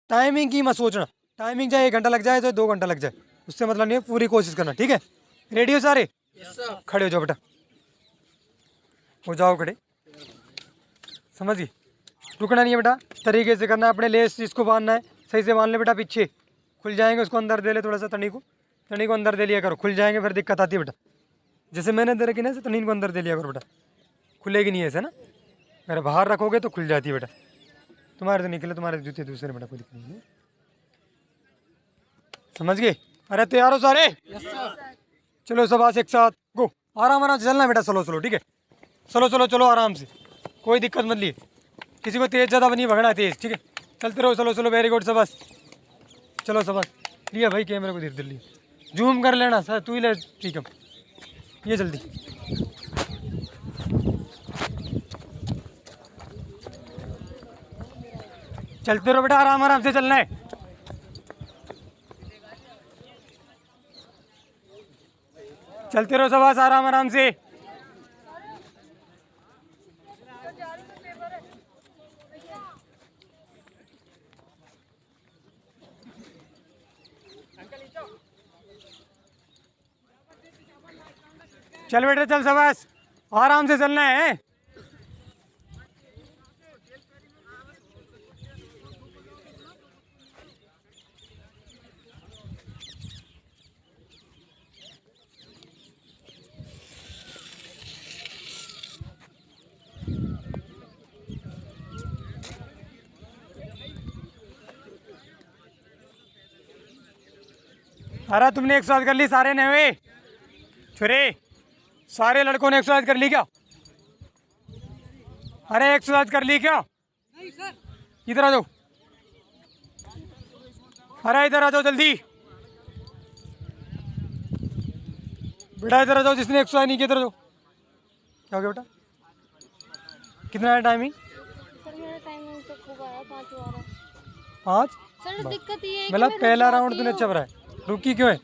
Timing की मत सोचना, टाइमिंग चाहे 1 घंटा लग जाए चाहे 2 घंटा लग जाए, उससे मतलब नहीं है, पूरी कोशिश करना, ठीक है। रेडी हो सारे? खड़े हो जाओ बेटा, हो जाओ खड़े, समझ गए। रुकना नहीं है बेटा, तरीके से करना है, अपने लेस इसको बांधना है, सही से बांध ले बेटा, पीछे खुल जाएंगे, उसको अंदर दे ले थोड़ा सा, तनी को अंदर दे लिया करो, खुल जाएंगे फिर दिक्कत आती है बेटा। जैसे मैंने दे रखी ना, ऐसे तनी को अंदर दे लिया करो बेटा, खुलेगी नहीं ऐसे ना, अगर बाहर रखोगे तो खुल जाती है बेटा। तुम्हारे तो निकले, तुम्हारे जूते दूसरे बेटा, कोई दिक्कत नहीं है, समझ गए। अरे तैयार हो सारे? चलो सब आज एक साथ गो, आराम आराम से चलना है बेटा, स्लो स्लो, ठीक है, चलो चलो चलो आराम से, कोई दिक्कत मत लिए, किसी को तेज़ ज़्यादा नहीं भगना तेज़, ठीक है, चलते रहो, चलो चलो, वेरी गुड सबस, चलो सबस, लिया भाई कैमरे को धीरे धीरे लिया, जूम कर लेना सर, तू ही ले, ठीक है, ये जल्दी, चलते रहो बेटा, आराम आराम से चलना है, चलते रहो सबस, आराम आराम से। चल बेटा चल सबस, आराम से चलना है। अरे तुमने एक्सरसाइज कर ली सारे ने हुए छुरे, सारे लड़कों ने एक्सरसाइज कर ली क्या? अरे एक्सरसाइज कर ली क्या? नहीं सर। इधर आ जाओ, अरे इधर आ जाओ जल्दी बेटा, इधर आ जाओ, जिसने एक्सरसाइज नहीं की इधर आ जाओ। क्या हो गया बेटा, कितना है टाइमिंग? सर मेरा टाइमिंग तो खूब आया, 5 बार। 5? सर दिक्कत ये है मतलब पहला राउंड तूने अच्छा भरा है, रुकी क्यों है?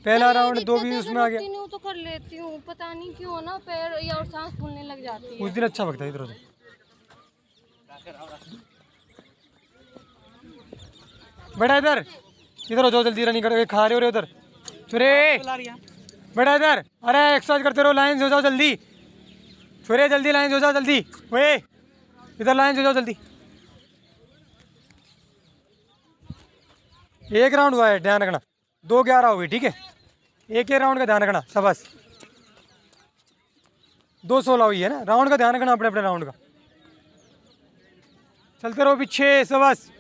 पहला राउंड 2 भी उसमें आ गया। कंटिन्यू तो कर लेती हूँ, पता नहीं क्यों ना पैर या और सांस फूलने लग जाती है। उस दिन अच्छा भगता है, इधर बेटा, इधर इधर हो जाओ, जल्दी रनिंग करो, खा रहे हो रे उधर छुरे, बेटा इधर, अरे एक्सरसाइज करते रहो, लाइन से हो जाओ जल्दी छुरे, जल्दी लाइन से हो जाओ जल्दी, वे इधर लाइन से हो जाओ जल्दी। 1 राउंड हुआ है, ध्यान रखना, 2-11 हो गई, ठीक है, एक ही राउंड का ध्यान रखना सबस, 2-16 हुई है ना, राउंड का ध्यान रखना, अपने अपने राउंड का, चलते रहो पीछे सबस।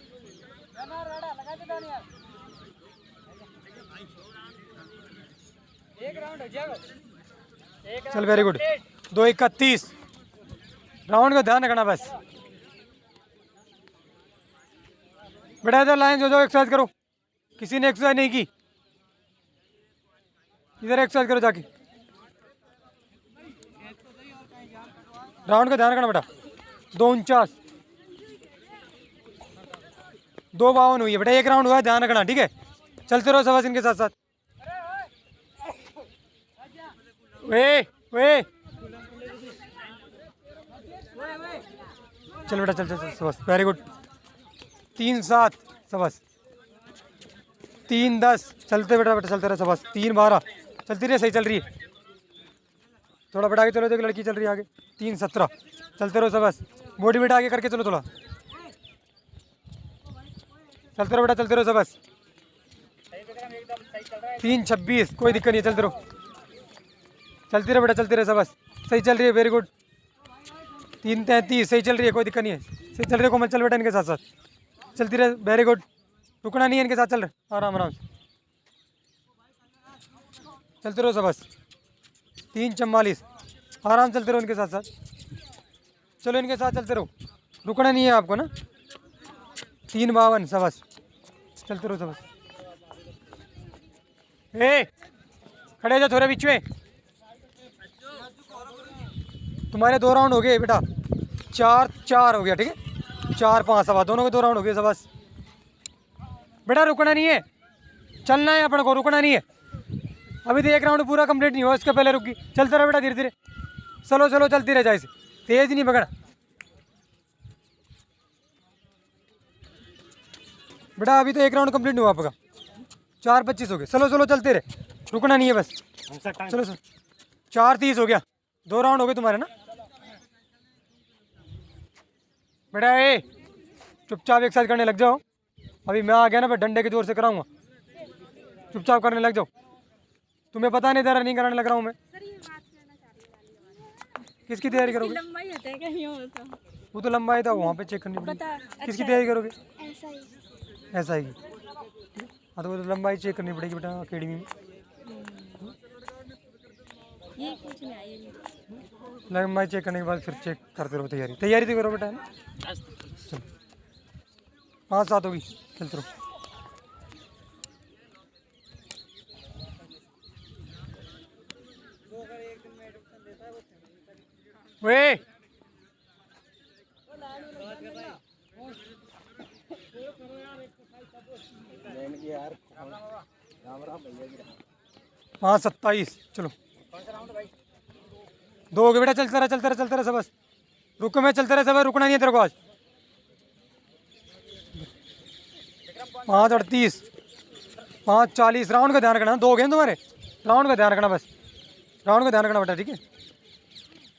चल वेरी गुड, 2:31 राउंड का ध्यान रखना बस बेटा, इधर लाइन हो जाओ, एक्सरसाइज करो, किसी ने एक्सरसाइज नहीं की, इधर एक्सरसाइज करो जाके, राउंड का ध्यान रखना बेटा। 2:49 2:52 हुई है बेटा, एक राउंड हुआ है, ध्यान रखना, ठीक है, चलते रहो सबस इनके साथ साथ, वे वे चल बेटा, चल चल चल सबस, वेरी गुड, 3:07 सबस, 3:10 चलते बेटा बेटा, चलते रहे सबस, 3:12 चलती रही, सही चल रही है, थोड़ा बेटा आगे चलो, देख लड़की चल रही है आगे, 3:17 चलते रहो सबस, बॉडी बेटा आगे करके चलो थोड़ा, चलते रहो बेटा, चलते रहो सबस, 3:26 कोई दिक्कत नहीं है, चलते रहो, चलती रहे बेटा, चलती रहे सबस, सही चल रही है, वेरी गुड, 3:33 सही चल रही है, कोई दिक्कत नहीं है, सही चल रही है, कोमल चल बेटा इनके साथ साथ, चलती रहे, वेरी गुड, रुकना नहीं है इनके साथ, चल रहे आराम आराम से, चलते रहो सबस, 3:44 आराम चलते रहो इनके साथ साथ, चलो इनके साथ चलते रहो, रुकना नहीं है आपको ना, 3:52 सबस, चलते रहो सबस, ए खड़े जाओ थोड़े बीच में, तुम्हारे 2 राउंड हो गए बेटा, 4-4 हो गया, ठीक है, 4-5 सवा दोनों के 2 राउंड हो गए सबस बेटा, रुकना नहीं है, चलना है अपने को, रुकना नहीं है, अभी तो 1 राउंड पूरा कंप्लीट नहीं हुआ, इसके पहले रुक गई, चलते रहो बेटा धीरे धीरे, चलो चलो चलती रह जाए, तेज नहीं पकड़, बेटा अभी तो एक राउंड कंप्लीट नहीं हुआ आपका, 4:25 हो गए। चलो चलो चलते रहे, रुकना नहीं है बस। चलो सर 4:30 हो गया, 2 राउंड हो गए तुम्हारे ना। बेटा ए चुपचाप एक साथ करने लग जाओ। अभी मैं आ गया ना, मैं डंडे के जोर से कराऊंगा, चुपचाप करने लग जाओ। तुम्हें पता नहीं था रनिंग कराने लग रहा हूँ मैं। किसकी तैयारी करोगे? लंबाई होता है क्या ये होता? वो तो लंबाई था, वहाँ पे चेक करनी पड़ेगी। किसकी तैयारी करोगे? ऐसा ही। ऐसा ही। हाँ तो वो तो लंबाई चेक करनी पड़ेगी बेटा अकेडमी में। ये कुछ नहीं आई। लंबाई चेक करने के बाद फिर चेक करते रहो। तैयारी तैयारी तो करो बेटा, है ना। चलो 5-7 होगी, चलते रहो। वे 5:27 चलो 2 हो गए बेटा। चलता रहा चलता रहा चलता रहा सब, बस रुको, मैं चलता रहा सब, रुकना नहीं है तेरे को आज। 5:38 5:40 राउंड का ध्यान रखना। 2 हो गए तुम्हारे, राउंड का ध्यान रखना, बस राउंड का ध्यान रखना बेटा, ठीक है।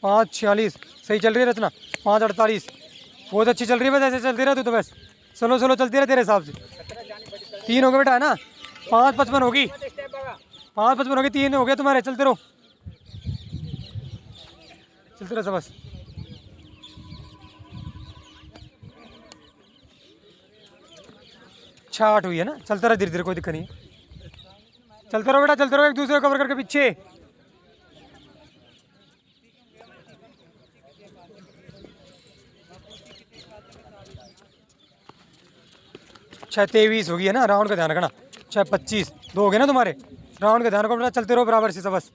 5:46 सही चल रही है रचना। 5:48 बहुत अच्छी चल रही है, बस ऐसे चलती रह तू तो बस। चलो चलो चलती रहे तेरे हिसाब से। 3 हो गए बेटा, है ना। 5:55 होगी, 5:55 होगी, 3 हो गए तुम्हारे। चलते रहो चलते रहो सब, बस। छाट हुई है ना, चलता रहा धीरे धीरे, कोई दिक्कत नहीं है। चलते रहो बेटा, चलते रहो, एक दूसरे को कवर करके पीछे। छः 23 होगी है ना, राउंड का ध्यान रखना। 6:25 2 हो गए ना तुम्हारे, राउंड का ध्यान रखो बेटा। चलते रहो बराबर से सब, बस।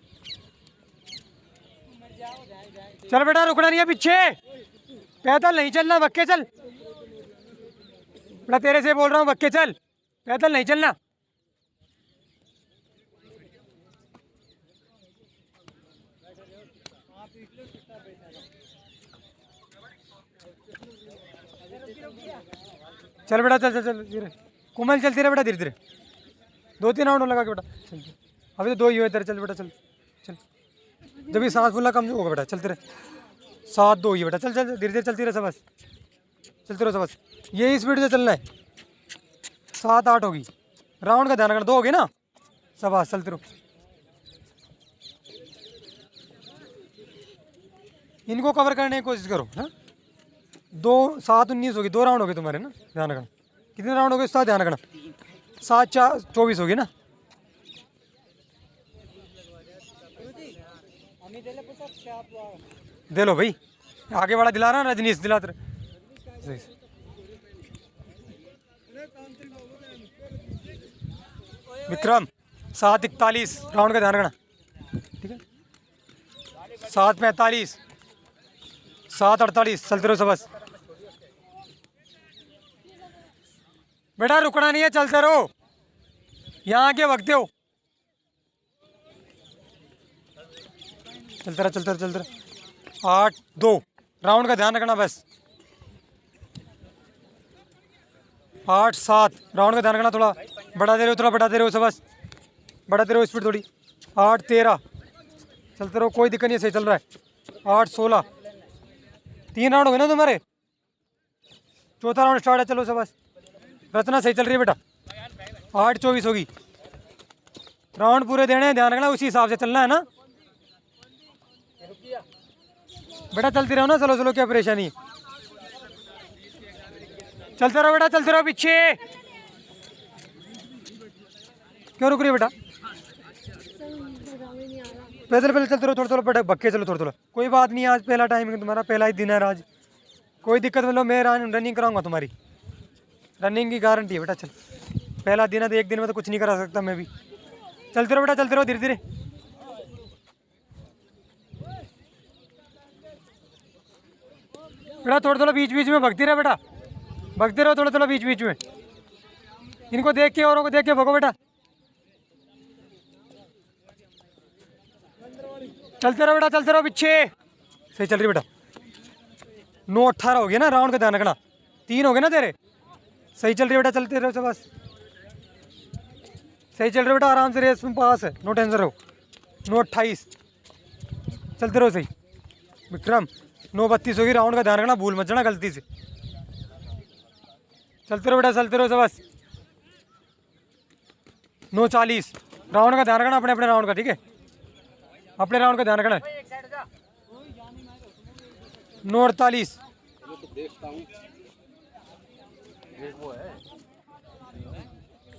चल बेटा रुकना नहीं है, पीछे पैदल नहीं चलना, बक्के चल बेटा, तेरे से बोल रहा हूँ, बक्के चल, पैदल नहीं चलना। चल बेटा चल चल चल धीरे, कोमल चलती रहे बेटा धीरे धीरे। 2-3 राउंड लगा के बेटा, चल अभी तो 2 ही हुए तेरे। चल बेटा चल चल, जब भी सांस फूलना कम होगा बेटा, चलते रहे। 7-2 ही है बेटा, चल चल धीरे धीरे चलती रहे सब, बस चलते रहो सब, बस यही स्पीड से चलना है। 7-8 होगी, राउंड का ध्यान रखना। 2 हो गए ना सब, बस चलते रहो। इनको कवर करने की कोशिश करो ना। 7-19 होगी, 2 राउंड हो गए तुम्हारे ना, ध्यान रखना। कितने राउंड हो गए उसका ध्यान रखना। 7-4-24 होगी ना। दे लो भाई, आगे वाला दिला रहा ना, रजनीश दिलाते रहे। विक्रम 7:41 राउंड का ध्यान रखना, ठीक है। 7:45 7:48 चलते रहो सब, बस बेटा रुकना नहीं है, चलते रहो। यहाँ आके वक्त हो, चलते रहो चलते रहो चलते रहो। 8-2 राउंड का ध्यान रखना, बस। 8-7 राउंड का ध्यान रखना, थोड़ा बढ़ा दे रहे हो, थोड़ा बढ़ा दे रहे हो सब, बस बढ़ाते रहो स्पीड थोड़ी। 8-13 चलते रहो, कोई दिक्कत नहीं है, सही चल रहा है। 8-16 3 राउंड हो गए ना तुम्हारे, 4था राउंड स्टार्ट है। चलो सब, बस रचना सही चल रही है बेटा। 8-24 होगी, राउंड पूरे देने हैं, ध्यान रखना, उसी हिसाब से चलना है ना बेटा। चलती रहो ना, चलो चलो, क्या परेशानी है। चलते रहो बेटा, चलते रहो, पीछे क्यों रुक रही है बेटा? पैदल पैदल चलते रहो, थोड़ा थोड़ा बेटा, बक्के चलो थोड़ा थोड़ा, कोई बात नहीं है। आज पहला टाइम है तुम्हारा, पहला ही दिन है आज, कोई दिक्कत मतलब, मैं रनिंग कराऊंगा तुम्हारी, रनिंग की गारंटी है बेटा। चल पहला दिन है तो एक दिन में तो कुछ नहीं करा सकता मैं भी। चलते रहो बेटा, चलते रहो धीरे धीरे। बेटा थोड़ा थोड़ा बीच बीच में भगती रहे बेटा, भगते रहो थोड़ा थोड़ा बीच बीच में। इनको देख के, औरों को देख के भगो बेटा। चलते रहो बेटा, चलते रहो, पीछे सही चल रही बेटा। 9-18 हो गया ना, राउंड का ध्यान रखना। 3 हो गए ना तेरे, सही चल रही है बेटा, चलते रहो शाबाश। सही चल रहे हो बेटा, आराम से रेस में पास है, नो टेंशन रहो। 9:28 चलते रहो सही। विक्रम 9:32 होगी, राउंड का ध्यान रखना, भूल मत जाना गलती से। चलते रहो बेटा, चलते रहो शाबाश। 9:40 राउंड का ध्यान रखना, अपने अपने राउंड का, ठीक है, अपने राउंड का ध्यान रखना। 9:48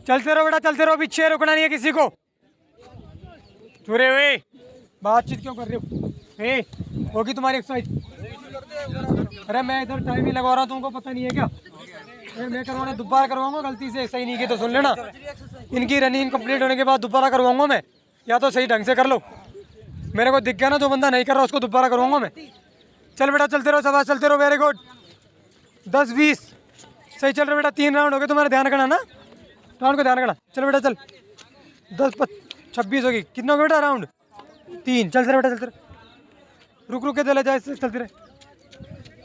चलते रहो बेटा, चलते रहो, पीछे रुकना नहीं है किसी को। चुरे हुए बातचीत क्यों कर रहे हो? होगी तुम्हारी एक्सरसाइज। अरे मैं इधर टाइम ही लगवा रहा हूँ, तुमको पता नहीं है क्या? मैं करवाना दोबारा करवाऊंगा, गलती से सही नहीं की तो सुन लेना। इनकी रनिंग कंप्लीट होने के बाद दोबारा करवाऊंगा मैं, या तो सही ढंग से कर लो। मेरे को दिख गया ना जो बंदा नहीं कर रहा उसको दोबारा करवाऊंगा मैं। चल बेटा चलते रहो शाबाश, चलते रहो, वेरी गुड। 10-20 सही चल रहे बेटा, 3 राउंड हो गए, तुम्हारा ध्यान रखना ना, राउंड को ध्यान रखना। चल बेटा चल, 10-26 होगी, कितना हो गया बेटा राउंड? 3। चलते रहे बेटा, चलते रहे, रुक के चले जाए, चलते रहे।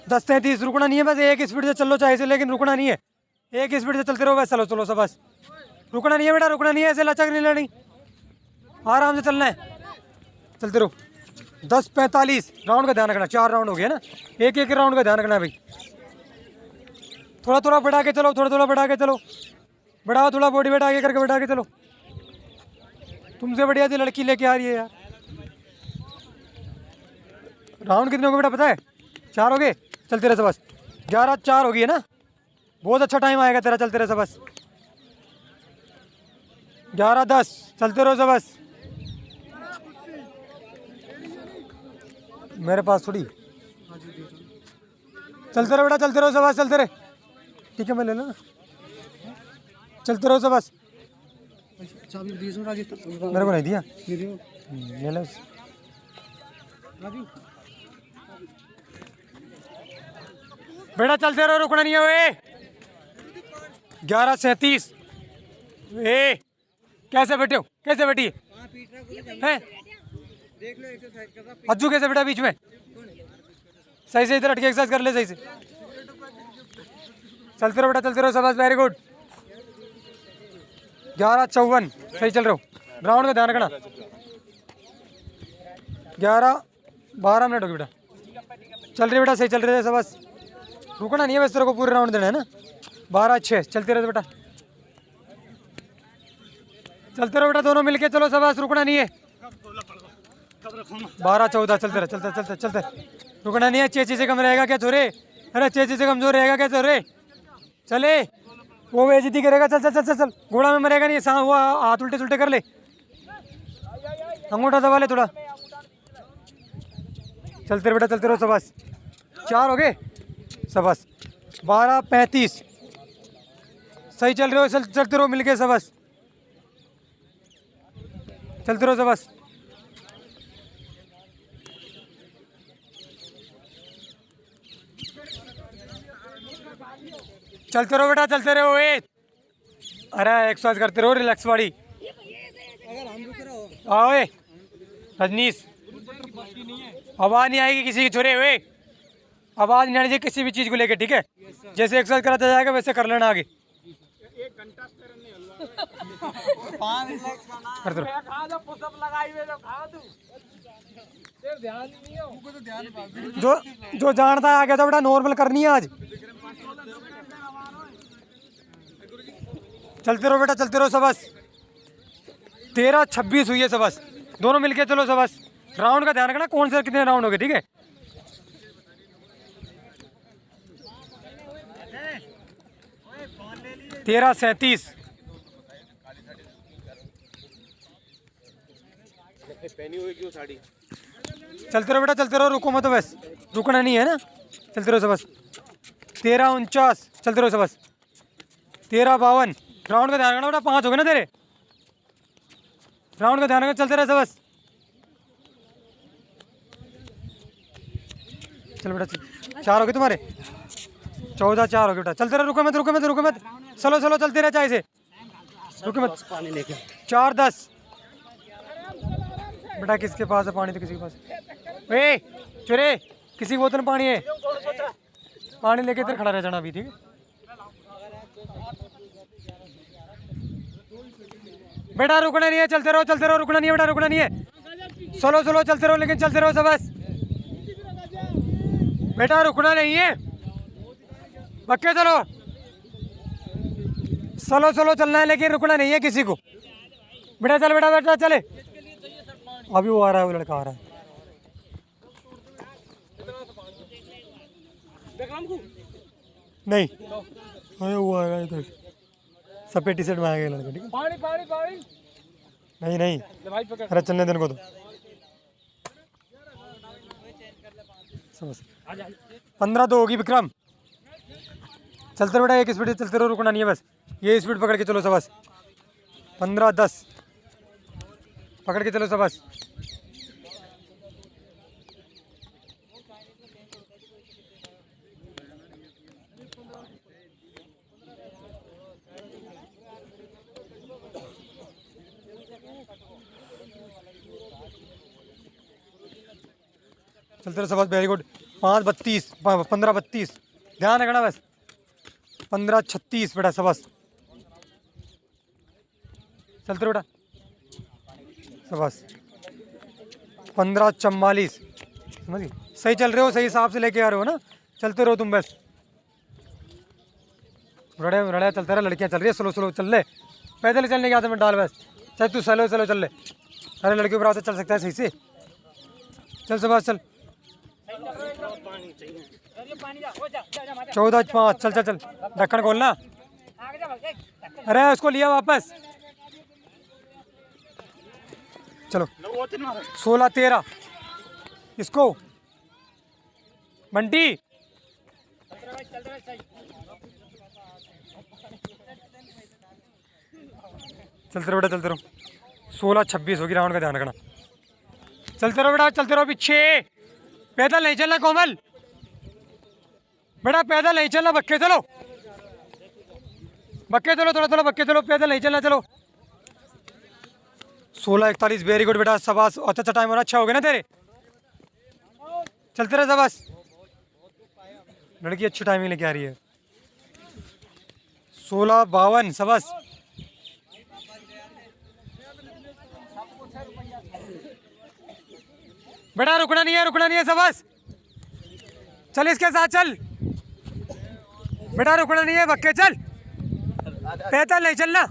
10-33 रुकना नहीं है, बस एक स्पीड से चल लो चाहे से, लेकिन रुकना नहीं है, एक स्पीड से चलते रहो बस। चलो चलो शाबाश, रुकना नहीं है बेटा, रुकना नहीं है, ऐसे लचक नहीं लेनी, आराम से चलना है, चलते रहो। 10-45 राउंड का ध्यान रखना, 4 राउंड हो गया ना, एक एक राउंड का ध्यान रखना भाई। थोड़ा थोड़ा बढ़ा के चलो, थोड़ा थोड़ा बढ़ा के चलो, बढ़ाओ थोड़ा, बॉडी वेट आगे करके बढ़ा के चलो। तुमसे बढ़िया थी लड़की लेके आ रही है यार। राउंड कितने हो गए बेटा पता है? 4 हो गए, चलते रहे बस। 11-4 हो गई है ना, बहुत अच्छा टाइम आएगा तेरा, चलते रहे बस। 11-10 चलते रहो बस। मेरे पास थोड़ी, चलते रहो बेटा, चलते रहो बस, चलते रहे, ठीक है मैं ले लो ना, चलते रहो बस। मेरे को नहीं दिया, ले लो। बेटा चलते रहो, रुकना नहीं है। वे 11-37 कैसे बैठे हो, कैसे बैठी है? अज्जू कैसे बेटा बीच में? सही से इधर हट के एक्सरसाइज कर ले सही से। चलते रहो बेटा, चलते रहो शाबाश, वेरी गुड। 11-54 सही चल रहे हो, राउंड का ध्यान रखना। 11-12 मिनट हो गए बेटा, चल रही बेटा, सही चल रहे थे शाबाश, रुकना नहीं है बस, तेरे को पूरे राउंड देना है ना। 12-6 चलते रहे बेटा, चलते रहो बेटा, दोनों मिलके चलो शाबाश, रुकना नहीं है। 12-14 चलते रहे, चलते चलते चलते, रुकना नहीं है। चेची से कम रहेगा क्या छोरे? अरे चेची से कमजोर रहेगा क्या छोरे? चले, वो बेइज्जती करेगा, चल चल चल चल चल, घोड़ा में मरेगा नहीं, वो हाथ उल्टे सुल्टे कर ले, अंगूठा दबा ले थोड़ा। चलते रहे बेटा, चलते रहो शाबाश, 4 हो गए शाबाश। 12-35 सही चल रहे हो, चलते रहो मिलके शाबाश, चलते रहो शाबाश। चलते रहो बेटा, चलते रहो। अरे एक्सरसाइज करते रहो, रिलैक्स बॉडी। आओ रजनीश, आवाज़ नहीं आएगी किसी की छोरे हुए, आवाज़ नहीं आनी चाहिए किसी भी चीज़ को लेके, ठीक है? जैसे एक्सरसाइज कराता जाएगा वैसे कर लेना आगे। करते रहो, जो जानता है आगे तो बेटा नॉर्मल करनी है आज। चलते रहो बेटा, चलते रहो शाबाश। 13-26 हुई है शाबाश, दोनों मिलके चलो शाबाश। राउंड का ध्यान रखना, कौन से कितने राउंड हो गए, ठीक है? तेरह 37 चलते रहो बेटा, चलते रहो, रुको मत बस, रुकना नहीं है ना, चलते रहो शाबाश। 13-49 चलते रहो शाबाश। 13-52 राउंड का ध्यान रखना बेटा, 5 हो गए ना तेरे, राउंड का ध्यान रखना, चलते रहे शाबाश। चल बेटा, 4 हो गए तुम्हारे, 14-4 हो गए बेटा, चलते रहे, रुको मत, रुको मत, रुको मत, चलो चलो चलते रहे चाहे से, रुको मत। 4-10 बेटा, किसके पास है पानी? तो किसी के पास चुरे, किसी की बोतल में पानी है, पानी लेके इधर खड़ा रह जाना अभी, ठीक है? बेटा रुकना नहीं है, चलते रहो, रुकना नहीं है बेटा, रुकना नहीं है। स्लो स्लो चलते रहो, लेकिन चलते रहो बस बेटा, रुकना नहीं है, पक्के चलो। स्लो स्लो चलना है, लेकिन रुकना नहीं है किसी को। बेटा चल, बेटा बेटा चले। अभी वो आ रहा है, वो लड़का आ रहा है। नहीं, अरे वो आ रहा है इधर, सफेद टी शर्ट में आ गया लड़का, ठीक है। नहीं नहीं, अरे चलने देने को तो। 15-2 होगी विक्रम। चलते रहो बेटा, एक स्पीड चलते रहो, रुकना नहीं है बस, ये स्पीड पकड़ के चलो सबस। 15-10 पकड़ के चलो सबस। चलते रहो सबस, वेरी गुड। 5-32 15-32 ध्यान रखना बस। 15-36 बेटा सबस। चलते रहो बेटा सबस। 15-44 समझ गए, सही चल रहे हो, सही हिसाब से लेके आ रहे हो ना। चलते रहो तुम बस, रड़े रड़े चलते रहे। लड़कियां चल रही है, स्लो स्लो चल ले, पैदल चलने की आदत में डाल बस। चल तू स्लो स्लो चल ले। अरे लड़कियों पर चल सकता है सही से, चल सबस चल। 14-5 चल चल चल, ढक्कन खोलना। अरे उसको लिया वापस, चलो। 16-13 इसको बंटी। चलते रहो बेटा, चलते रहो। 16-26 होगी, राउंड का ध्यान रखना। चलते रहो बेटा, चलते रहो। पीछे पैदल नहीं चलना कोमल, बेटा पैदल नहीं चलना, बक्के चलो, बक्के चलो, थोड़ा थोड़ा बक्के चलो, पैदल नहीं चलना, चलो। 16-41 वेरी गुड बेटा शाबाश। अच्छा टाइम होना, अच्छा हो गया ना तेरे। चलते रहे शाबाश, लड़की अच्छी टाइमिंग लेके आ रही है। 16-52 शाबाश। बेटा रुकना नहीं है, रुकना नहीं है शाबाश। चल इसके साथ चल बेटा, रुकना नहीं है, बक्के चल, पैदल नहीं चलना।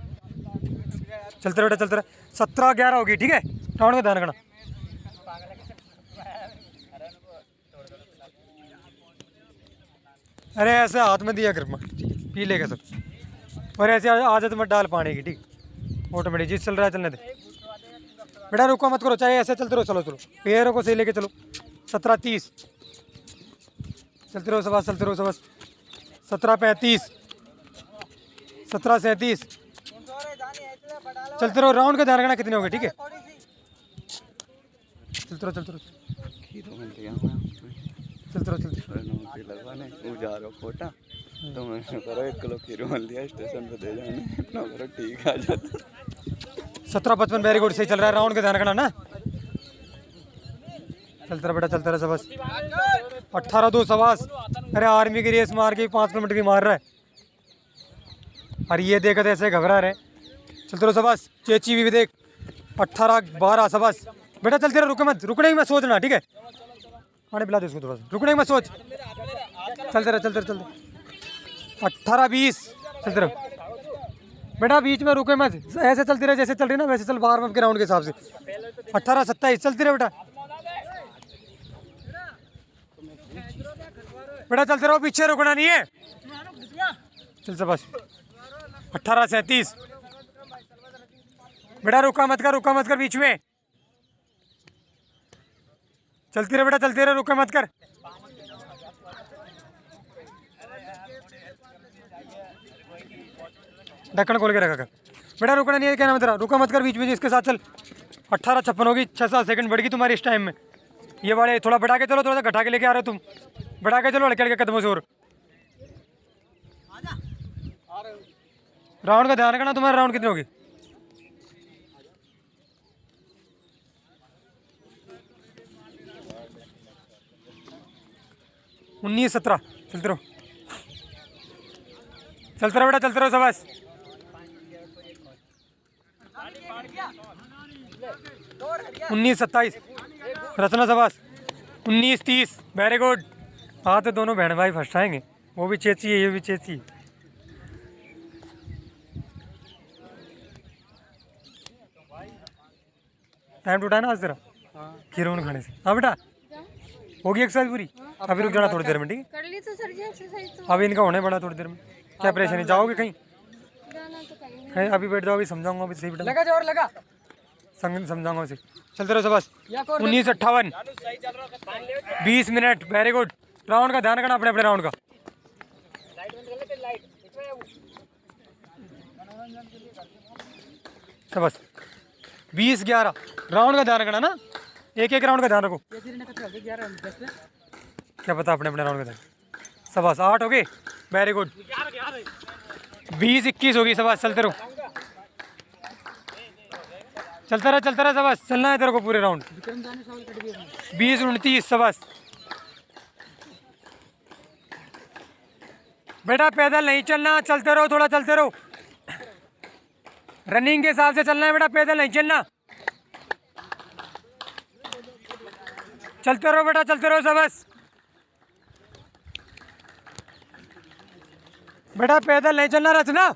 चलते रहो बेटा, चलते रहे। 17-11 होगी, ठीक है, राउंड का ध्यान रखना। अरे ऐसे हाथ में दिया कर, पी लेगा सब। और ऐसे आदत मत डाल पानी की, ठीक, ऑटोमेटिक जिस चल रहा है चलने दे बेटा, रुको मत करो, चाहे ऐसे चलते रहो। चलो चलो, पैरों को सही लेके चलो। 17-30 चलते रहो सबस, चलते रहो सबस। 17-35 17-37 चलते रहो, राउंड का ध्यान रखना कितने हो गए, ठीक है। चलते रहो, चलते रहो, चलते रहो, चलते रहो। तो मैंने करो 1 किलो खीर मान लिया, स्टेशन पे दे जाने, इतना करो ठीक आ जाता। 17-55 वेरी गुड, सही चल रहा है, राउंड का ध्यान रखना ना। चलते रहो बेटा, चलते रहो सबस। 18-2 शाबाश। अरे आर्मी की रेस मार के 5 किलोमीटर की मार रहा है, और ये देखा तो ऐसे घबरा रहे। चलते रहो शाबाश। चेची भी देख, 18-12 शाबाश बेटा। चलते रहो, रुके मत, रुकने की मत सोचना, ठीक है। पानी पिला दे उसको थोड़ा सा, रुकने की मत सोच। चलते रहो, चलते रहो, चलते। 18-20 चलते रहो बेटा, बीच में रुके मत, ऐसे चलती रहे जैसे चल रही ना, वैसे चल, बार बार के राउंड के हिसाब से। 18-27 चलती रहे बेटा, बेटा चलते रहो, पीछे रुकना नहीं है। चल शाबाश। 18-37 बेटा, रुका मत कर, रुका मत कर बीच में। चलती रहे बेटा, चलती रहे, रुका मत कर। ढक्कन खोल के रखा कर बेटा, रुकना नहीं है, क्या नाम है तेरा, रुका मत कर बीच में, इसके साथ चल। 18-56 होगी, 6-7 सेकंड बढ़ गई तुम्हारी इस टाइम में। ये वाले थोड़ा बढ़ा के चलो, थोड़ा सा घटा के लेके आ रहे हो तुम, बढ़ा के चलो हल्के हल्के कदमों से। और राउंड का ध्यान रखना, तुम्हारे राउंड कितने होगी। उन्नीस 17 चलते रहो, चलते रहो बेटा, चलते रहो शाबाश। 19-27 रचना सबास, 19-30 वेरी गुड। हाँ तो दोनों बहन भाई फर्स्ट आएंगे, वो भी चेची है ये भी चेची है। टाइम टूटा है ना आज तेरा खीरोन खाने से। हाँ बेटा होगी एक्सरसाइज पूरी, अभी रुक जाना थोड़ी देर में, ठीक कर ली तो सर जी एक्सरसाइज तो है। अभी इनका होने बड़ा थोड़ी देर में, क्या परेशानी, जाओगे कहीं? जाना तो कहीं नहीं। कहीं अभी बैठ जाओ, अभी समझाऊंगा, अभी सही बेटा लगा जोर लगा। समझाऊंगा उसे। चलते रहो बस। 19-58 20 मिनट वेरी गुड। राउंड का ध्यान रखना, अपने अपने राउंड का। बस 20-11 राउंड का ध्यान रखना ना, एक एक राउंड का ध्यान रखो। क्या पता अपने अपने राउंड का ध्यान। सबस 8 हो गए वेरी गुड। 20-21 होगी सबस, चलते रहो चलता रहा सबस, चलना है तेरे को पूरे राउंड। 20-29 सबस। बेटा पैदल नहीं चलना, चलते रहो, थोड़ा चलते रहो, रनिंग के हिसाब से चलना है बेटा, पैदल नहीं चलना। चलते रहो बेटा, चलते रहो सबस। बेटा पैदल नहीं चलना, रचना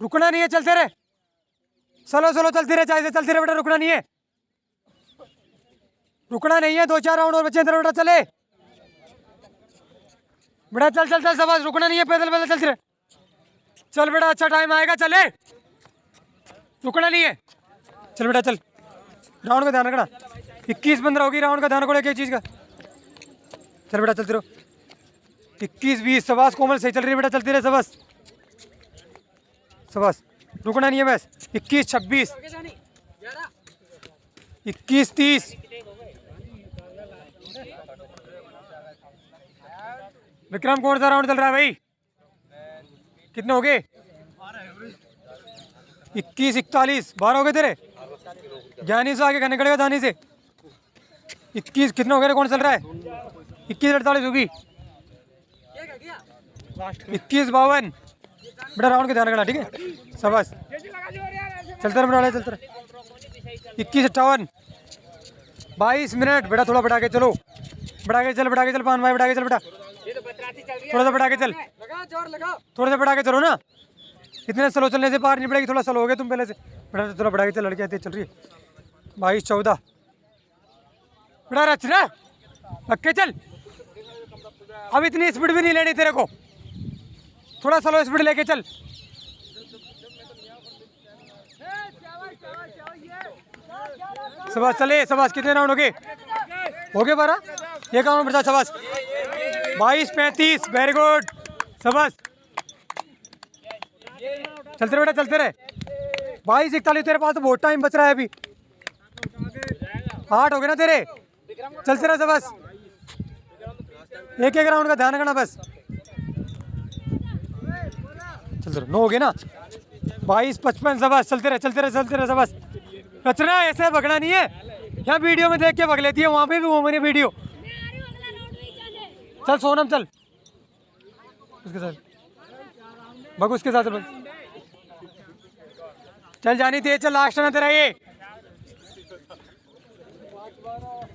रुकना नहीं है, चलते रहे, चलो चलती रहे, चाहे चलती रहे बेटा, रुकना नहीं है, रुकना नहीं है। 2-4 राउंड और बचे हैं बेटा, चले बेटा, चल सबस, रुकना नहीं है, पैदल चलती रहे, चल बेटा, अच्छा टाइम आएगा, चले, रुकना नहीं है, चल बेटा चल। राउंड का ध्यान रखना, 21-15 होगी, राउंड का ध्यान रखो एक चीज़ का। चल बेटा चलते रहो, 21-20 सबस, कोमल सही चल रही है बेटा, चलती रहे सबस, रुकना नहीं है बस। 21-26 21-30 विक्रम कौन सा राउंड चल रहा है भाई, कितने हो गए? 21-41 12 हो गए तेरे, ज्ञानी से आगे करने कड़ेगा दानी से। 21 कितने हो गए, कौन चल रहा है? 21-48 होगी, 21-52 बेटा, राउंड का ध्यान रखना, ठीक है सबस, चलते रहे, चलते रहे। 21-58 22 मिनट बेटा, थोड़ा बढ़ा के चलो, बढ़ा के चल पान भाई, बढ़ा के चल बेटा, थोड़ा सा बढ़ा के चल, थोड़ा सा बढ़ा के चलो ना, इतने स्लो चलने से पार नहीं पड़ेगी, थोड़ा स्लो हो गए तुम पहले से बेटा, थोड़ा बढ़ा के चल, लड़कियाँ तेज चल रही है। 22-14 बेटा, रचना पक्के चल, अब इतनी स्पीड भी नहीं लेनी तेरे को, थोड़ा स्लो स्पीड लेके चल। सबस चले, सबस कितने राउंड हो गए? 12 ये काम बचा सबस। 22-35 वेरी गुड सबस, चलते रहे बेटा, चलते रहे। 22-41 तेरे पास तो बहुत टाइम बच रहा है अभी, 8 हो गए ना तेरे, चलते रहे सबस, एक एक राउंड का ध्यान रखना बस, चलते रहो। 9 हो गए ना, 22-55 सबस, चलते रहे सबस। रचना ऐसे भगना नहीं है, यहाँ वीडियो में देख के भग लेती है, वहाँ पे भी वो मैंने वीडियो। चल सोनम चल, उसके साथ भग, उसके साथ भग, चल जानी तेज चल, लास्ट ना तेरा ये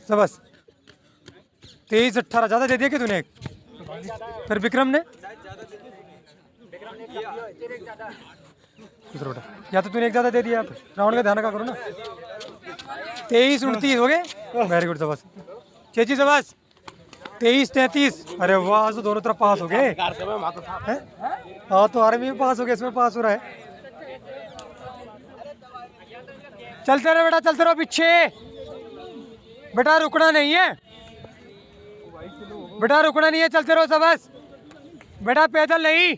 सबस। 23-18 ज़्यादा दे दिया कि तूने, फिर विक्रम ने या तो तूने एक ज़्यादा दे दिया, राउंड का ध्यान रखा करो ना। 23-29 हो गए वेरी गुड सबस। चेची सबस 23-33 अरे वाह, तो दोनों तरफ पास हो गए। हाँ तो आर्मी में पास हो गया, इसमें पास हो रहा है। चलते रहो बेटा, चलते रहो, पीछे बेटा, रुकना नहीं है बेटा, रुकना नहीं है, चलते रहो सबस बेटा, पैदल नहीं,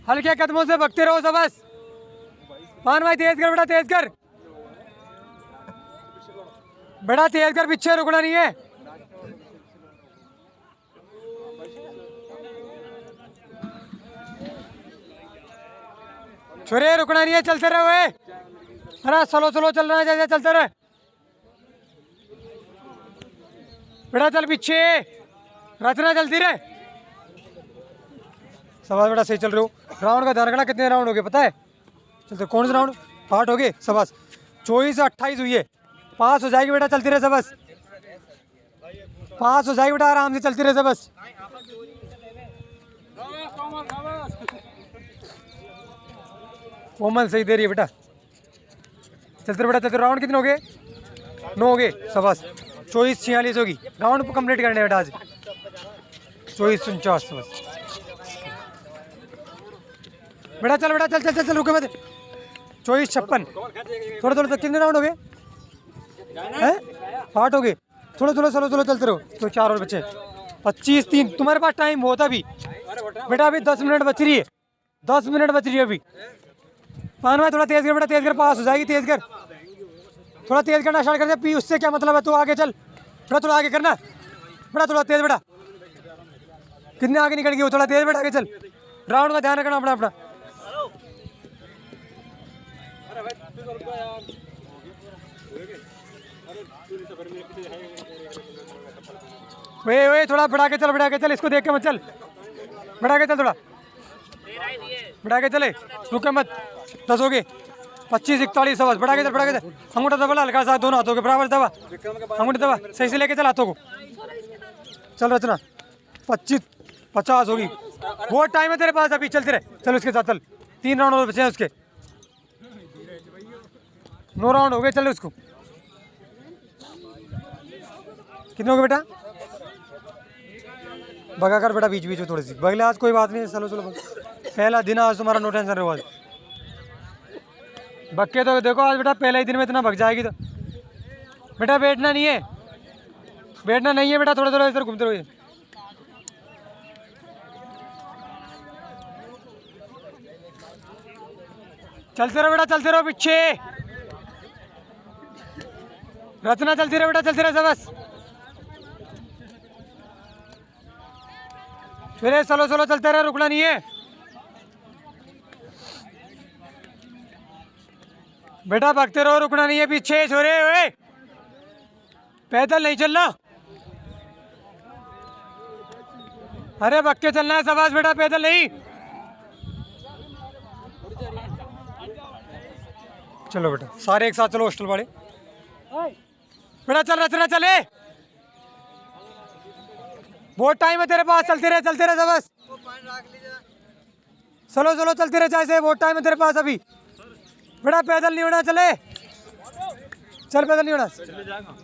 हल्के कदमों से भगते रहो सबस। पान भाई तेज कर बेटा, तेज कर बेटा, तेज कर, पीछे रुकना नहीं है। छोरे रुकना नहीं है, चलते रहे, अरे स्लो चल रहा है, जैसे चलते रहे बेटा, चल पीछे, रचना चलती रहे, शाबाश बेटा, सही चल रहे हो। राउंड का ध्यान रखना, कितने राउंड हो गए पता है? चलते कौन से राउंड? 8 हो गए। शाबाश, 24 से 28 हुई है, पास हो जाएगी बेटा, चलती रहे शाबाश, पास हो जाएगी बेटा, आराम से चलती रहे शाबाश। कोमल सही दे रही है बेटा, चलते रहे बेटा, चलते रहे। राउंड कितने हो गए? 9 हो गए। शाबाश, 24-46 होगी। राउंड कंप्लीट करने बेटा आज, 24-49 बस बेटा। चल बेटा, चल चल चल चल, रुके मत। 24-56, थोड़े थोड़े, कितने राउंड हो गए हैं? 8 हो गए। थोड़े थोड़े, चलो चलो, चलते रहो। तो 4 और बच्चे, 25-3। तुम्हारे पास टाइम बहुत है अभी बेटा, अभी 10 मिनट बच रही है, 10 मिनट बच रही है अभी। पान भाई थोड़ा तेज कर बेटा, तेज कर, पास हो जाएगी, तेज कर, थोड़ा तेज करना स्टार्ट कर दे। पी उससे क्या मतलब है, तू आगे चल बेटा, थोड़ा आगे करना बेटा, थोड़ा तेज बेटा। कितने आगे निकल गई हो, थोड़ा तेज बेटा, आगे चल। राउंड का ध्यान रखना अपना अपना। वे थोड़ा बढ़ा के चल, बढ़ा के चल, इसको देख के मत चल, बढ़ा के चल, थोड़ा बढ़ा के चले, रुके मत। 10 हो गए, 25-41। शाबाश, बढ़ा के चल, बढ़ा के चल। अंगूठा दबा, हल्का सा, दोनों हाथों के बराबर दबा, अंगूठा दबा, सही से लेके चल हाथों को। चल रचना, 25-50 होगी। बहुत टाइम है तेरे पास अभी, चलते रहे, चल उसके साथ चल। 3 राउंड और बचे हैं उसके, 9 राउंड हो गए। चल उसको, कितने हो गए बेटा? भगा कर बेटा, बीच बीच में थोड़ी सी बगले, आज कोई बात नहीं, चलो चलो। पहला दिन आज तुम्हारा, नो टेंशन रहो आज। बक्के तो देखो आज बेटा, पहले ही दिन में इतना भग जाएगी तो बेटा बैठना नहीं है, बैठना नहीं है बेटा, थोड़ा थोड़ा इधर घूमते रहो। चलते रहो बेटा, चलते रहो, पीछे रचना, चलती रहे बेटा, चलते रहे बस। फिर चलो चलो, चलते रहे, रुकना नहीं है बेटा, भागते रहो, रुकना नहीं है। पीछे छोरे, ओए पैदल नहीं चलना, अरे भाग के चलना है। शाबाश बेटा, पैदल नहीं। चलो बेटा, सारे एक साथ चलो, हॉस्टल वाले बेटा, चल रचना, चले, बहुत टाइम है तेरे पास, चलते रहे, चलते रहे शाबाश। चलो चलो, चलते रहे, चाहे से, बहुत टाइम है तेरे पास अभी बेटा, पैदल नहीं होना, चले चल, पैदल नहीं होना,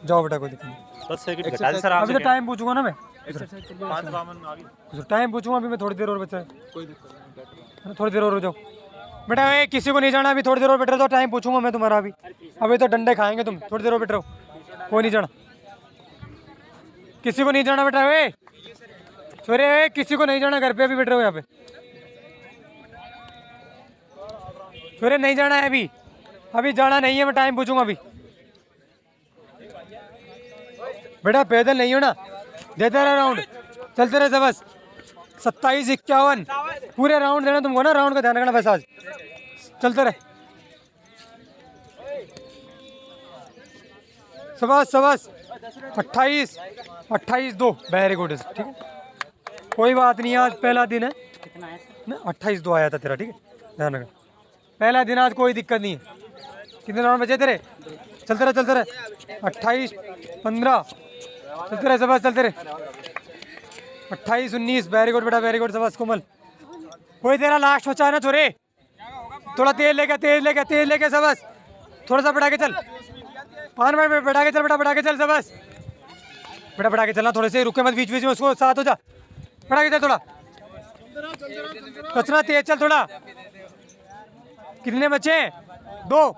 जाओ बेटा, कोई दिक्कत नहीं। अभी तो टाइम पूछूंगा ना मैं, टाइम पूछूंगा अभी मैं, थोड़ी देर और बचा है, थोड़ी देर और हो जाओ बेटा। ए, किसी को नहीं जाना अभी, थोड़ी देर और बैठ रहो, तो टाइम पूछूंगा मैं तुम्हारा अभी। अभी तो डंडे खाएंगे तुम, थोड़ी देर और बैठ रहो, कोई नहीं जाना, किसी को नहीं जाना बेटा। वे छोरे, किसी को नहीं जाना, घर पे अभी बैठ रहे हो यहाँ पे, छोरे नहीं जाना है अभी, अभी जाना नहीं है, मैं टाइम पूछूंगा अभी बेटा। पैदल नहीं हो ना, देते रहे राउंड, चलते रहे बस। 27-51 पूरे राउंड देना तुमको ना, राउंड का ध्यान रखना बस आज, चलते रहे शाबाश शाबाश। 28-2, वेरी गुड, ठीक है, कोई बात नहीं, आज पहला दिन है ना। 28-2 आया था तेरा, ठीक है, ध्यान रखना, पहला दिन आज, कोई दिक्कत नहीं है। कितने राउंड बचे तेरे? चलते रहे, चलते रहे। 28-15 चलते रहे शाबाश, चलते रहे। 28-19, वेरी गुड बेटा, वेरी गुड शाबाश। कोमल, कोई तेरा लास्ट बचा है ना छोरे, थोड़ा तेज लेके, तेज लेके, तेज लेके शाबाश, थोड़ा सा बढ़ा के चल, 5 मिनट बढ़ा के चल बेटा, बढ़ा के चल शाबाश बेटा, बढ़ा के चलना, थोड़े से रुके मत बीच बीच में, उसको साथ हो जा, बढ़ा के चल थोड़ा, रचना तेज चल थोड़ा। कितने बच्चे? 2,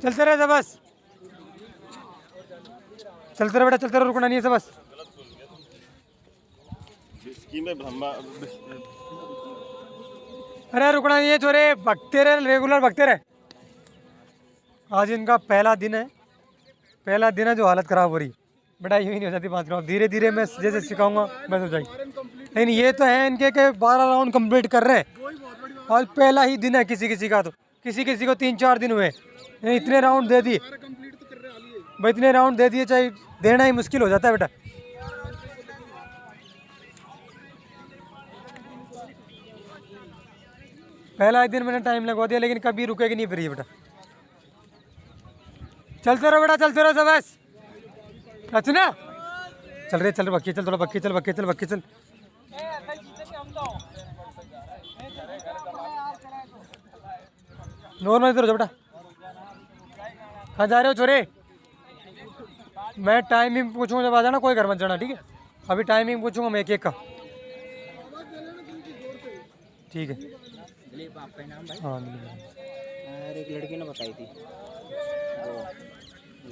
चलते रहे बस, चलते रहे बेटा, चलते रहे, रुकना नहीं है बस। अरे रुकना नहीं है छोरे, भगते रहे, रेगुलर भगते रहे। आज इनका पहला दिन है, पहला दिन है जो हालत खराब हो रही बेटा, यूँ ही नहीं हो जाती 5 राउंड, धीरे धीरे मैं जैसे सिखाऊंगा बस हो जाएगी। लेकिन ये तो है इनके के 12 राउंड कंप्लीट कर रहे हैं, आज पहला ही दिन है किसी किसी का, तो किसी किसी को 3-4 दिन हुए, इतने राउंड दे दिए भाई, इतने राउंड दे दिए, चाहे देना ही मुश्किल हो जाता है बेटा। पहला एक दिन मैंने टाइम लगवा दिया, लेकिन कभी रुकेगी नहीं फिर ये बेटा। चलते रहो बेटा, चलते रहो सब बस। रचना चल रहे, चल बक्की, चल थोड़ा बक्की, चल बक्की, चल बक्की, चल। नॉर्मल इधर हो जाओ बेटा। कहाँ जा रहे हो छोरे? मैं टाइमिंग पूछूंगा जब आ जाना, कोई घर मत जाना, ठीक है? अभी टाइमिंग पूछूंगा मैं एक एक का, ठीक है? दिलीप आपका नाम भाई? हाँ मिलेगा। यार एक लड़की ने बताई थी वो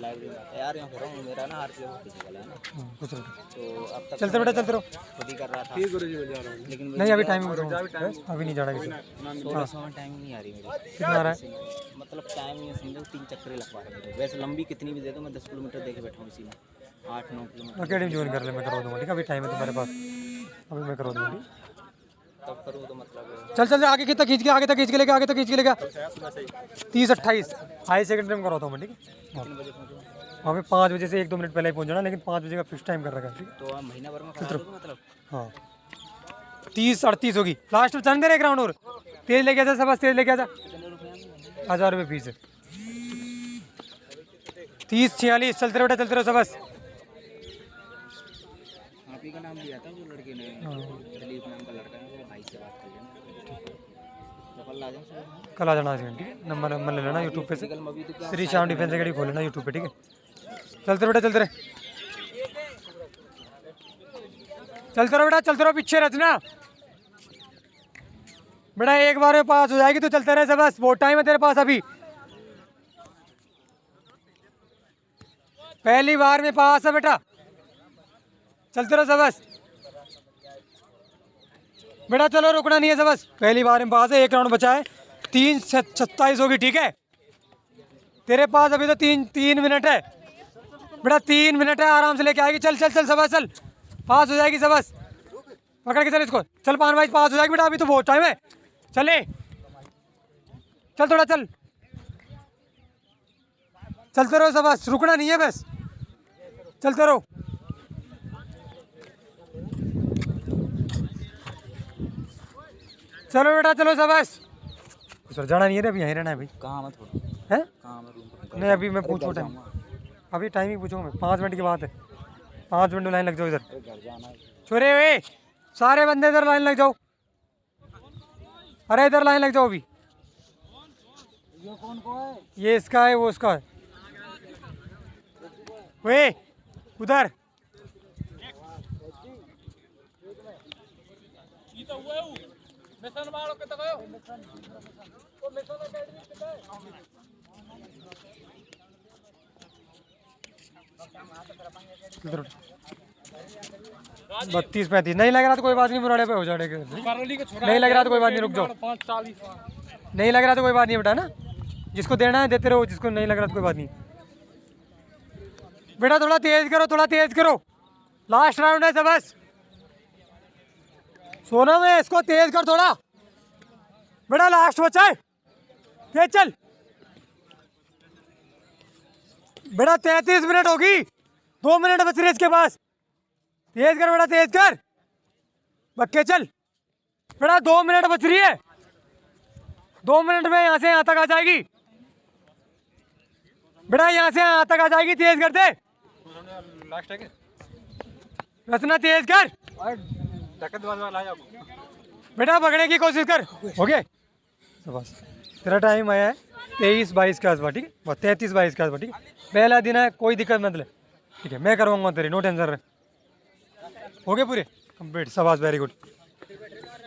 लाइब्रेरी में। यार यहाँ फिर मेरा ना हार्ट फिजिकल है ना, कुछ रहो। तो अब तक चलते बेटा, चलते रहो। खुद ही कर रहा था, लेकिन नहीं अभी टाइमिंग बताऊंगा, अभी नहीं जाना किसी। 16 में टाइम नहीं आ रही मेरी। कितना आ रहा है? मतलब टाइम ये समझो 3 चक्करे लगवा रहे हैं। वैसे लंबी कितनी भी दे दो, मैं 10 किलोमीटर देके बैठा हूँ इसी में, 8-9 किलोमीटर। अकेडमी ज्वाइन कर ले, मैं करवा दूंगा, ठीक है? अभी टाइम है तुम्हारे पास, अभी मैं करवा दूंगा, ठीक? तब करूँ तो मतलब चल चल आगे कितना खींच के, आगे तक खींच के लेके, आगे तक खींच के लेके 30-28 हाई सेकेंडरी में करवाता हूँ मैं, ठीक है? कितने बजे पहुँचूँ? वहाँ पे 5 बजे से 1-2 मिनट पहले ही पहुँच जाना, लेकिन 5 बजे का फिक्स टाइम कर रखा है, ठीक है? तो आप महीना भर में करा दोगे मतलब? हाँ 30-38 होगी लास्ट में। चल दे रहे ग्राउंड और तेज लेके आजा, सब तेज लेके आजा। 1000 रुपये फीस है। 30-46 चलते रहो बेटा, चलते रहो सब बस। आप ही का नाम लिया था जो लड़के ने, दिलीप नाम का लड़का है, वो भाई से बात कर लेना। तो कल आ जाऊँ सर? कल आ जाना, ठीक है? नंबर ले लेना यूट्यूब पे से, श्री श्याम डिफेंस अकेडमी खोल लेना यूट्यूब पे, ठीक है? चलते बेटा, चलते रहे, चलते रहो बेटा, चलते रहो। पीछे रचना बेटा, एक बार में पास हो जाएगी तो चलते रहे सब बस, बहुत टाइम है तेरे पास अभी। पहली बार में पास है बेटा, चलते रहो सब बस बेटा। चलो रुकना नहीं है सब बस, पहली बार में पास है। एक राउंड बचा है, 3:27 होगी, ठीक है? तेरे पास अभी तो 3 मिनट है बेटा, 3 मिनट है, आराम से लेके आएगी। चल चल चल सब बस, चल पास हो जाएगी सब बस। पकड़ के चल इसको, चल 5 बाइज पास हो जाएगी बेटा, अभी तो बहुत टाइम है। चले चल थोड़ा, चल चलते रहो सब बस, रुकना नहीं है बस, चलते रहो। चलो बेटा, चलो सब बस। सर जाना नहीं है रे, अभी यहीं रहना है भाई। कहाँ मत थोड़ा है? कहाँ मैं रूम? नहीं अभी मैं पूछूँ टाइम, अभी टाइमिंग पूछूंगा मैं, 5 मिनट की बात है। 5 मिनट में लाइन लग जाओ इधर। घर जाना है। छोरे वे सारे बंदे इधर लाइन लग जाओ, अरे इधर लाइन लग जाओ अभी। ये कौन को है? ये इसका है, वो उसका है। वे उधर इधर 32-35 नहीं लग रहा तो कोई बात नहीं, मुराड़े पे हो जाएगा। नहीं लग रहा तो कोई बात नहीं, रुक जाओ। नहीं लग रहा तो कोई बात नहीं बेटा, ना जिसको देना है देते रहो, जिसको नहीं लग रहा तो कोई बात नहीं बेटा। थोड़ा तेज करो, थोड़ा तेज करो, लास्ट राउंड है सब बस। सोना में इसको तेज कर थोड़ा बेटा, लास्ट बचा है, तेज चल बेटा। 33 मिनट होगी, 2 मिनट बच रहे इसके पास। तेज कर बेटा, तेज कर बक्के, चल बेटा, 2 मिनट बच रही है। 2 मिनट में यहाँ से यहाँ तक आ जाएगी बेटा, यहाँ से यहाँ तक आ जाएगी। तेज कर दे रचना, तेज कर बेटा, पकड़ने की कोशिश कर। हो गया बस, तेरा टाइम आया है 23-22 के आसपास, ठीक है? बस 33-22 के आसपास, ठीक है? पहला दिन है, कोई दिक्कत मत ले, ठीक है? मैं करवाऊंगा तेरी, नो टेंशन रहे। हो गए पूरे कंप्लीट, शाबाश, वेरी गुड।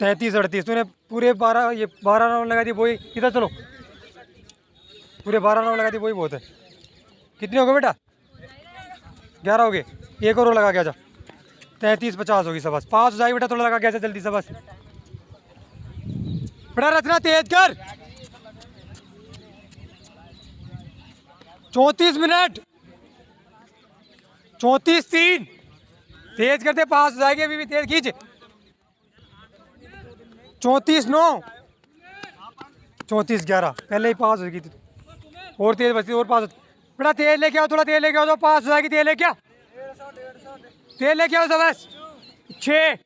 33-38 तूने पूरे 12 राउंड लगा दिए, वही इधर चलो, पूरे 12 राउंड लगा दिए, वही बहुत है। कितने हो गए बेटा? 11 हो गए, एक और लगा के आजा। 33-50 होगी, शाबाश, 5 हो जाएगी बेटा, थोड़ा लगा के आजा जल्दी, शाबाश बेटा। रचना तेज कर, 34 मिनट, 34-3 तेज करते, 5 हो जाएगी, अभी भी तेज खींच। 34-9, 34-11 पहले ही 5 होगी, और तेज बचती, और 5 बेटा। तेज लेके आओ, थोड़ा तेज लेके आओ, तो 5 हो जाएगी। तेज लेके आओ, तेज लेके आओ सब बस। 6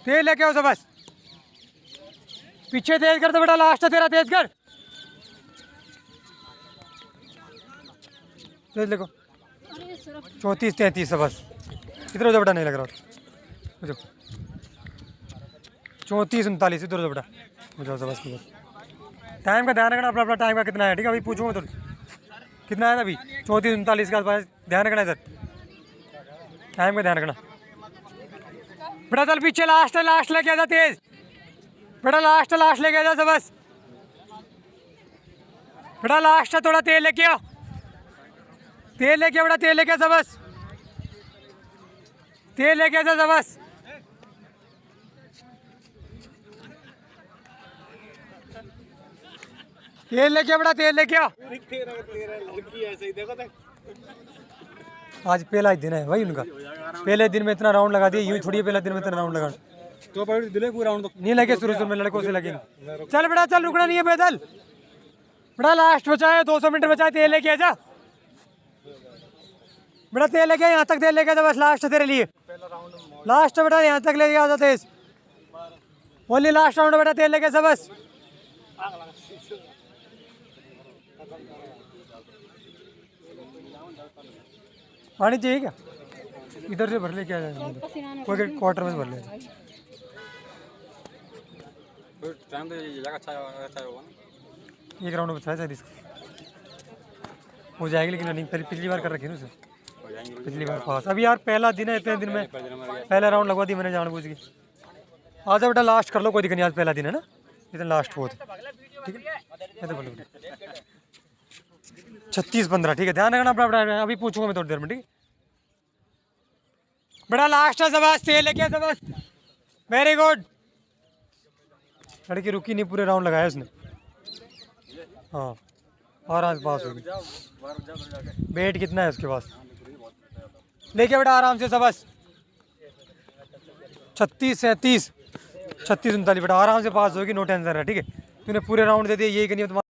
तेज लेके आओ सब बस। पीछे तेज कर दो बेटा, लास्ट है तेरा, तेज कर, तेज देखो। 34 33 है बस, इधर हो जा बेटा, नहीं लग रहा हो जाओ। 34 39 इधर हो जा बेटा, हो जाओ बस। टाइम का ध्यान रखना अपना, अपना टाइम का कितना है, ठीक है। अभी पूछूंगा तो कितना है अभी, 34 39 के आसपास, ध्यान रखना इधर, टाइम का ध्यान रखना बेटा। चल पीछे, लास्ट है, लास्ट लेके आ जा तेज बेटा, लास्ट है, लास्ट लेके आ जा बस बेटा, लास्ट है, थोड़ा तेल लेके आ, तेल लेके आ बेटा, तेल लेके आ बस, तेल लेके आ जा बस। तेल लेके आ बेटा, तेल लेके आ। आज पहला ही दिन है भाई उनका, पहले दिन में इतना राउंड लगा दिया, यूं थोड़ी है पहले दिन में इतना राउंड लगा तो पूरा राउंड नहीं लगे, शुरू में लड़कों से लगे। चल बेटा चल, रुकना नहीं है पैदल बेटा, लास्ट बचा है, 200 मीटर बचा है, तेल लेके आ जा बेटा, तेल लेके यहाँ तक, तेल लेके आ जा बस, लास्ट है तेरे लिए, लास्ट है बेटा, यहाँ तक लेके आ जा तेज, ओनली लास्ट राउंड बेटा, तेल लेके जा बस। पानी चाहिए क्या, इधर से भर ले, क्या कोई क्वार्टर में से भर ले, एक राउंड बचा है शायद इसका, हो जाएगी, लेकिन रनिंग पिछली बार कर रखी है ना उसे, पिछली बार पास। अभी यार पहला दिन है, इतने दिन में पहला राउंड लगवा दी मैंने जानबूझ के। आज बेटा लास्ट कर लो, कोई दिक्कत नहीं, आज पहला दिन है ना, इतना लास्ट हो, ठीक है। 36 15, ठीक है, ध्यान रखना अपना, अभी पूछूंगा मैं थोड़ी देर में, ठीक है बेटा, लास्ट है सबस, तेल लेके सबस, वेरी गुड। लड़की रुकी नहीं, पूरे राउंड लगाया उसने, हाँ आराम से पास होगी। वेट कितना है उसके पास, लेके बेटा आराम से सबस, 36 37 36 39 बेटा, आराम से पास होगी, नो टेंशन है, ठीक है। तूने पूरे राउंड दे दिए, यही करनी है तुम्हारा।